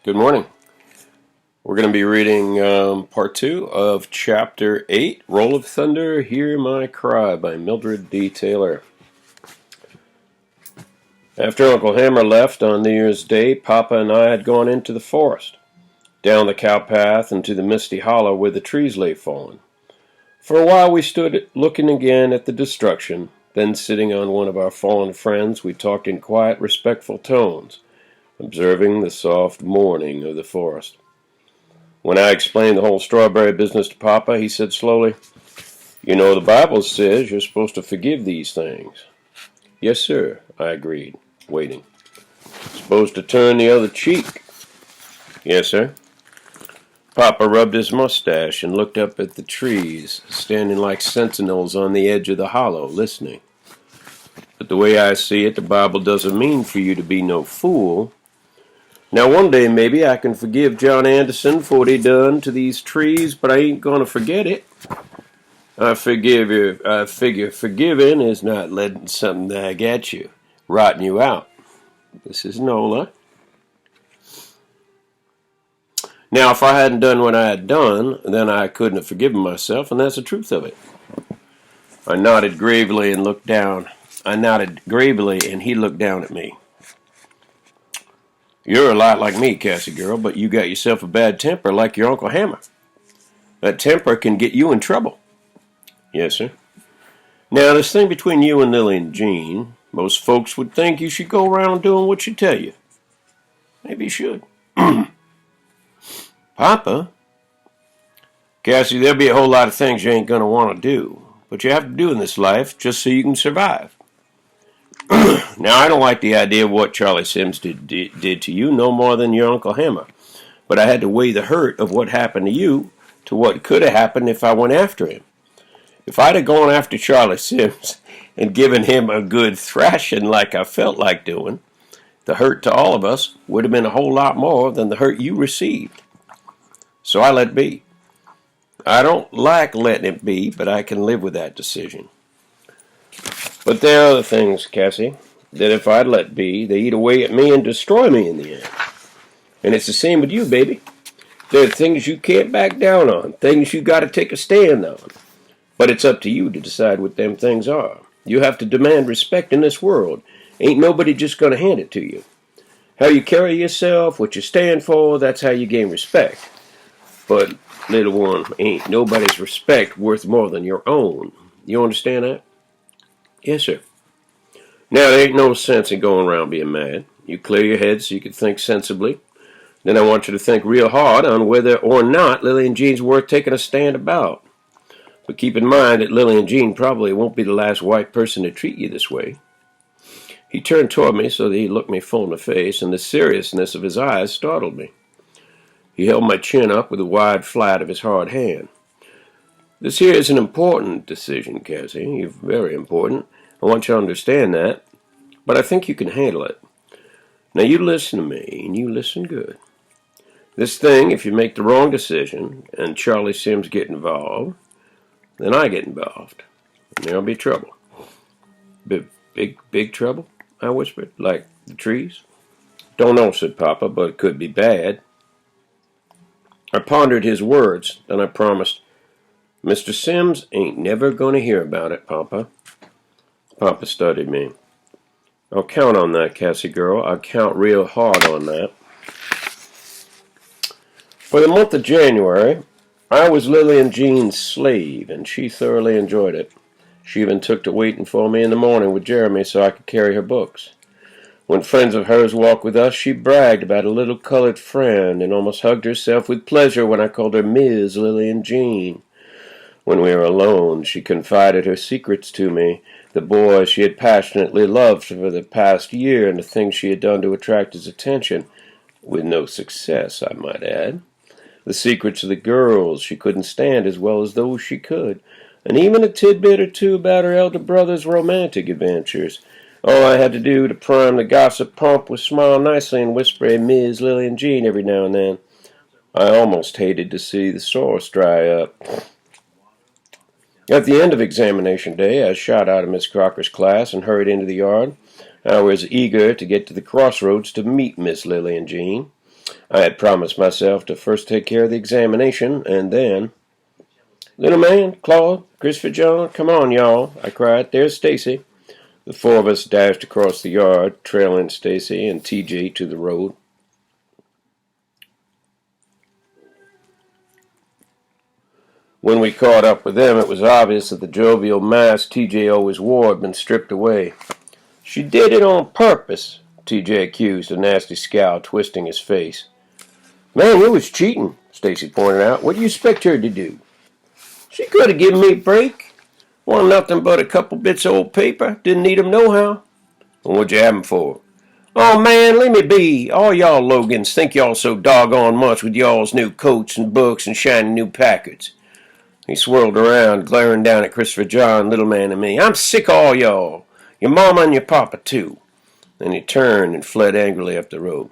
Good morning. We're going to be reading part 2 of chapter 8, Roll of Thunder, Hear My Cry by Mildred D. Taylor. After Uncle Hammer left on New Year's Day, Papa and I had gone into the forest, down the cow path into the misty hollow where the trees lay fallen. For a while we stood looking again at the destruction, then sitting on one of our fallen friends, we talked in quiet, respectful tones, observing the soft mourning of the forest. When I explained the whole strawberry business to Papa, he said slowly, "You know, the Bible says you're supposed to forgive these things." "Yes, sir," I agreed, waiting. "Supposed to turn the other cheek." "Yes, sir." Papa rubbed his mustache and looked up at the trees, standing like sentinels on the edge of the hollow, listening. "But the way I see it, the Bible doesn't mean for you to be no fool. Now, one day maybe I can forgive John Anderson for what he done to these trees, but I ain't gonna forget it. I figure forgiving is not letting something nag at you, rotting you out. This is Nola. Now, if I hadn't done what I had done, then I couldn't have forgiven myself, and that's the truth of it." I nodded gravely and looked down. I nodded gravely, and he looked down at me. "You're a lot like me, Cassie girl, but you got yourself a bad temper like your Uncle Hammer. That temper can get you in trouble." "Yes, sir." "Now, this thing between you and Lily and Jean, most folks would think you should go around doing what she tell you. Maybe you should." "Papa?" "Cassie, there'll be a whole lot of things you ain't going to want to do, but you have to do in this life just so you can survive. Now, I don't like the idea of what Charlie Sims did to you no more than your Uncle Hammer, but I had to weigh the hurt of what happened to you to what could have happened if I went after him. If I'd have gone after Charlie Sims and given him a good thrashing like I felt like doing, the hurt to all of us would have been a whole lot more than the hurt you received. So I let it be. I don't like letting it be, but I can live with that decision. But there are other things, Cassie, that if I'd let be, they eat away at me and destroy me in the end. And it's the same with you, baby. There are things you can't back down on, things you got to take a stand on. But it's up to you to decide what them things are. You have to demand respect in this world. Ain't nobody just going to hand it to you. How you carry yourself, what you stand for, that's how you gain respect. But, little one, ain't nobody's respect worth more than your own. You understand that?" "Yes, sir." "Now, there ain't no sense in going around being mad. You clear your head so you can think sensibly. Then I want you to think real hard on whether or not Lily and Jean's worth taking a stand about. But keep in mind that Lily and Jean probably won't be the last white person to treat you this way." He turned toward me so that he looked me full in the face, and the seriousness of his eyes startled me. He held my chin up with the wide flat of his hard hand. "This here is an important decision, Cassie. Very important. I want you to understand that. But I think you can handle it. Now you listen to me, and you listen good. This thing, if you make the wrong decision, and Charlie Sims get involved, then I get involved. And there'll be trouble." Big trouble?" I whispered. "Like the trees?" "Don't know," said Papa, "but it could be bad." I pondered his words, then I promised, "Mr. Sims ain't never going to hear about it, Papa." Papa studied me. "I'll count on that, Cassie girl. I'll count real hard on that." For the month of January, I was Lily and Jean's slave, and she thoroughly enjoyed it. She even took to waiting for me in the morning with Jeremy so I could carry her books. When friends of hers walked with us, she bragged about a little colored friend and almost hugged herself with pleasure when I called her Ms. Lily and Jean. When we were alone, she confided her secrets to me, the boy she had passionately loved for the past year and the things she had done to attract his attention, with no success, I might add. The secrets of the girls she couldn't stand as well as those she could, and even a tidbit or two about her elder brother's romantic adventures. All I had to do to prime the gossip pump was smile nicely and whisper a Ms. Lily and Jean every now and then. I almost hated to see the source dry up. At the end of examination day, I shot out of Miss Crocker's class and hurried into the yard. I was eager to get to the crossroads to meet Miss Lily and Jean. I had promised myself to first take care of the examination, and then... "Little man, Claude, Christopher John, come on, y'all," I cried. "There's Stacy." The four of us dashed across the yard, trailing Stacy and TJ to the road. When we caught up with them, it was obvious that the jovial mask TJ always wore had been stripped away. "She did it on purpose," TJ accused, a nasty scowl twisting his face. "Man, you was cheating," Stacy pointed out. "What do you expect her to do?" "She could have given me a break. Wasn't nothing but a couple bits of old paper. Didn't need 'em nohow." "Well, what'd you have 'em for?" "Oh, man, let me be. All y'all Logans think y'all so doggone much with y'all's new coats and books and shiny new Packards." He swirled around, glaring down at Christopher John, Little Man, and me. "I'm sick of all y'all. Your mama and your papa, too." Then he turned and fled angrily up the road.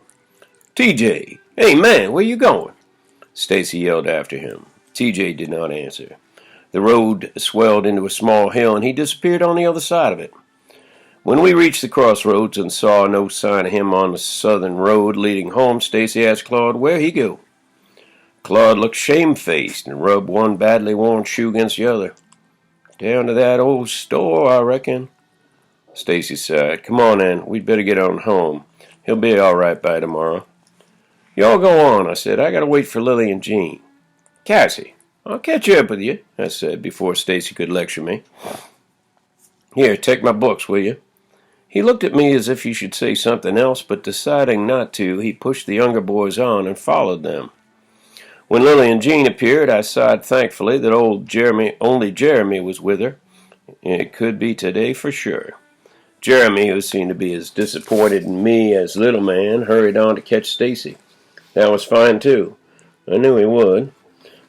"TJ, hey, man, where you going?" Stacy yelled after him. TJ did not answer. The road swelled into a small hill, and he disappeared on the other side of it. When we reached the crossroads and saw no sign of him on the southern road leading home, Stacy asked Claude where he go. Claude looked shamefaced and rubbed one badly worn shoe against the other. "Down to that old store, I reckon." Stacy sighed. "Come on, then. We'd better get on home. He'll be all right by tomorrow." "Y'all go on," I said. "I gotta wait for Lily and Jean." "Cassie, I'll catch up with you," I said before Stacy could lecture me. "Here, take my books, will you?" He looked at me as if he should say something else, but deciding not to, he pushed the younger boys on and followed them. When Lily and Jean appeared, I sighed thankfully that only Jeremy was with her. It could be today for sure. Jeremy, who seemed to be as disappointed in me as Little Man, hurried on to catch Stacy. That was fine, too. I knew he would.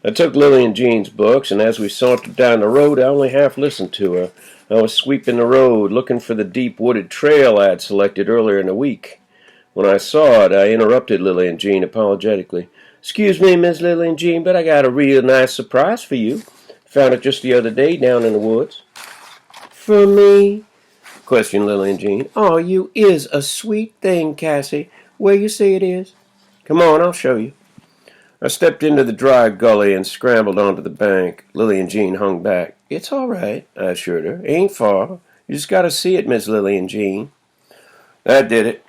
I took Lily and Jean's books, and as we sauntered down the road, I only half listened to her. I was sweeping the road, looking for the deep wooded trail I had selected earlier in the week. When I saw it, I interrupted Lily and Jean apologetically. "Excuse me, Miss Lily and Jean, but I got a real nice surprise for you. Found it just the other day down in the woods." "For me?" questioned Lily and Jean. "Oh, you is a sweet thing, Cassie. Where you say it is?" "Come on, I'll show you." I stepped into the dry gully and scrambled onto the bank. Lily and Jean hung back. "It's all right," I assured her. "Ain't far. You just got to see it, Miss Lily and Jean." That did it.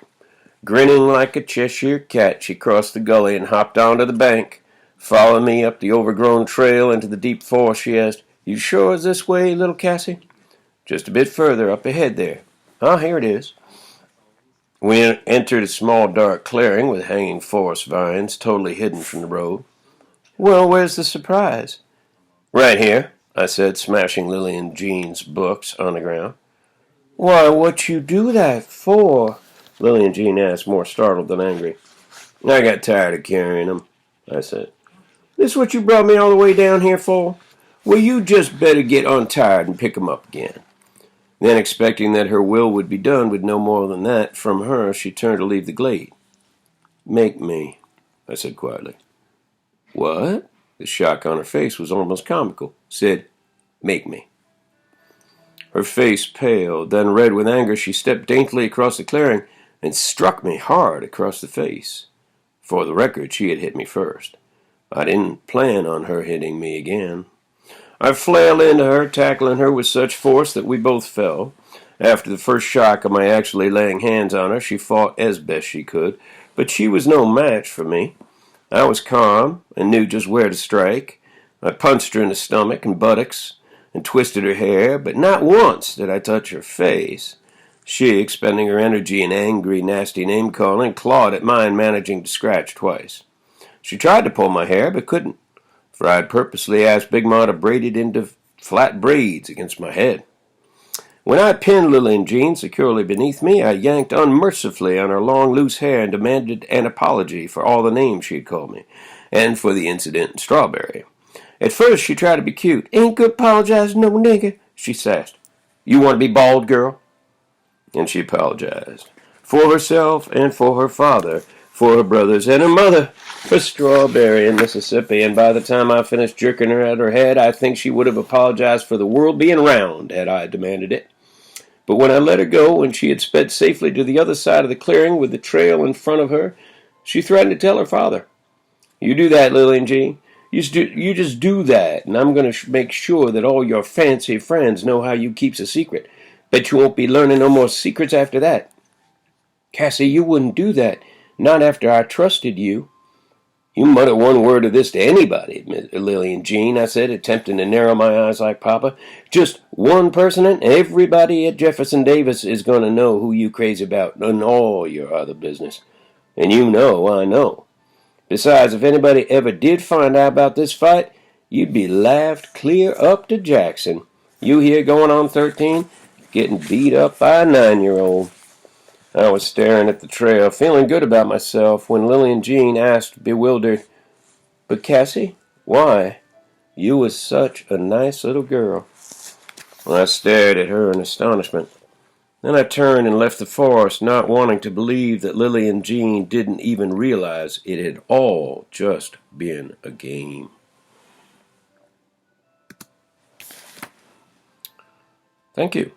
Grinning like a Cheshire cat, she crossed the gully and hopped onto the bank. Following me up the overgrown trail into the deep forest, she asked, "You sure it's this way, little Cassie?" "Just a bit further, up ahead there." "Ah, here it is." We entered a small dark clearing with hanging forest vines, totally hidden from the road. "Well, where's the surprise?" "Right here," I said, smashing Lily and Jean's books on the ground. "Why, what you do that for?" Lily and Jean asked, more startled than angry. "I got tired of carrying them," I said. "This what you brought me all the way down here for? Well, you just better get untied and pick 'em up again." Then, expecting that her will would be done with no more than that from her, she turned to leave the glade. "Make me," I said quietly. "What?" The shock on her face was almost comical. Said, "Make me." Her face paled, then red with anger, she stepped daintily across the clearing and struck me hard across the face. For the record, she had hit me first. I didn't plan on her hitting me again. I flailed into her, tackling her with such force that we both fell. After the first shock of my actually laying hands on her, she fought as best she could, but she was no match for me. I was calm and knew just where to strike. I punched her in the stomach and buttocks and twisted her hair, but not once did I touch her face. She, expending her energy in angry, nasty name-calling, clawed at mine, managing to scratch twice. She tried to pull my hair, but couldn't, for I had purposely asked Big Ma to braid it into flat braids against my head. When I pinned Lily and Jean securely beneath me, I yanked unmercifully on her long, loose hair and demanded an apology for all the names she had called me, and for the incident in Strawberry. At first, she tried to be cute. "Ain't good apologize no nigger," she sassed. "You want to be bald, girl?" And she apologized. For herself and for her father, for her brothers and her mother, for Strawberry in Mississippi, and by the time I finished jerking her at her head, I think she would have apologized for the world being round had I demanded it. But when I let her go and she had sped safely to the other side of the clearing with the trail in front of her, She threatened to tell her father. You do that, Lillian Jean. You just do that, and I'm going to make sure that all your fancy friends know how you keeps a secret. Bet you won't be learning no more secrets after that. Cassie, you wouldn't do that. Not after I trusted you. You mutter one word of this to anybody, Lillian Jean, I said, attempting to narrow my eyes like Papa. Just one person, and everybody at Jefferson Davis is going to know who you crazy about and all your other business. And you know I know. Besides, if anybody ever did find out about this fight, you'd be laughed clear up to Jackson. You here going on 13, getting beat up by a 9-year-old. I was staring at the trail, feeling good about myself, when Lillian Jean asked, bewildered, "But Cassie, why? You was such a nice little girl." Well, I stared at her in astonishment. Then I turned and left the forest, not wanting to believe that Lillian Jean didn't even realize it had all just been a game. Thank you.